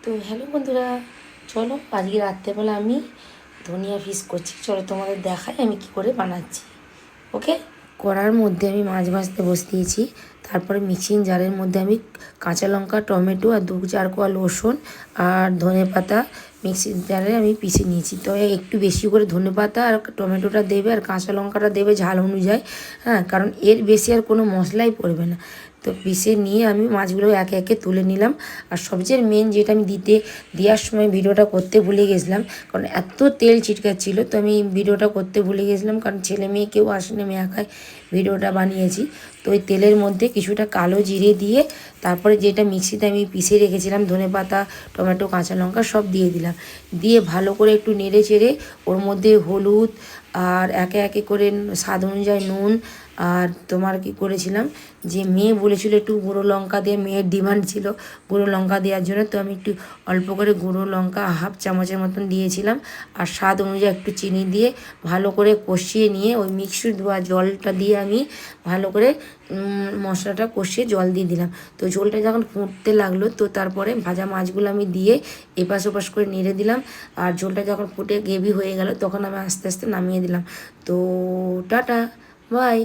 তো হ্যালো বন্ধুরা, চলো আজকে রাত্রেবেলা আমি ধনিয়া ফিশ করছি। চলো তোমাদের দেখাই আমি কি করে বানাচ্ছি। ওকে, কড়ার মধ্যে আমি মাছ ভাজতে বসিয়েছি। তারপরে মিক্সিং জারের মধ্যে আমি কাঁচা লঙ্কা, টমেটো আর 2-4 কোয়া রসুন আর ধনেপাতা মিক্সিং জারে আমি পিষে নিয়েছি। তো একটু বেশি করে ধনেপাতা আর টমেটোটা দেবে আর কাঁচা লঙ্কাটা দেবে ঝাল অনুযায়ী। হ্যাঁ, কারণ এর বেশি আর কোনো মশলাই পড়বে না। তো পিষে নিয়ে আমি মাছগুলো একে একে তুলে নিলাম। আর সবচেয়ে মেন যেটা আমি দেওয়ার সময় ভিডিওটা করতে ভুলে গেছিলাম, কারণ এত তেল ছিটকাচ্ছিল। তো আমি ভিডিওটা করতে ভুলে গেছিলাম, কারণ ছেলে মেয়ে কেউ আসেনি, আমি একাই ভিডিওটা বানিয়েছি। তো ওই তেলের মধ্যে কিছুটা কালো জিরে দিয়ে তারপরে যেটা মিক্সিতে আমি পিষে রেখেছিলাম ধনেপাতা, টমেটো, কাঁচা লঙ্কা সব দিয়ে দিলাম। দিয়ে ভালো করে একটু নেড়ে চেড়ে ওর মধ্যে হলুদ আর একে একে করে স্বাদ অনুযায়ী নুন, আর তোমার কি করেছিলাম, যে মেয়ে বলেছিল একটু গুঁড়ো লঙ্কা দিয়ে, মেয়ের ডিমান্ড ছিল গুঁড়ো লঙ্কা দেওয়ার জন্য। তো আমি একটু অল্প করে গুঁড়ো লঙ্কা হাফ চামচের মতন দিয়েছিলাম। আর স্বাদ অনুযায়ী একটু চিনি দিয়ে ভালো করে কষিয়ে নিয়ে ওই মিক্সড ধোয়া জলটা দিয়ে আমি ভালো করে মশলাটা কষিয়ে জল দিয়ে দিলাম। তো ঝোলটা যখন ফুটতে লাগলো, তো তারপরে ভাজা মাছগুলো আমি দিয়ে এপাশ ওপাশ করে নেড়ে দিলাম। আর ঝোলটা যখন ফুটে গ্রেভি হয়ে গেল, তখন আমি আস্তে আস্তে নামিয়ে দিলাম। তো টাটা, বাই।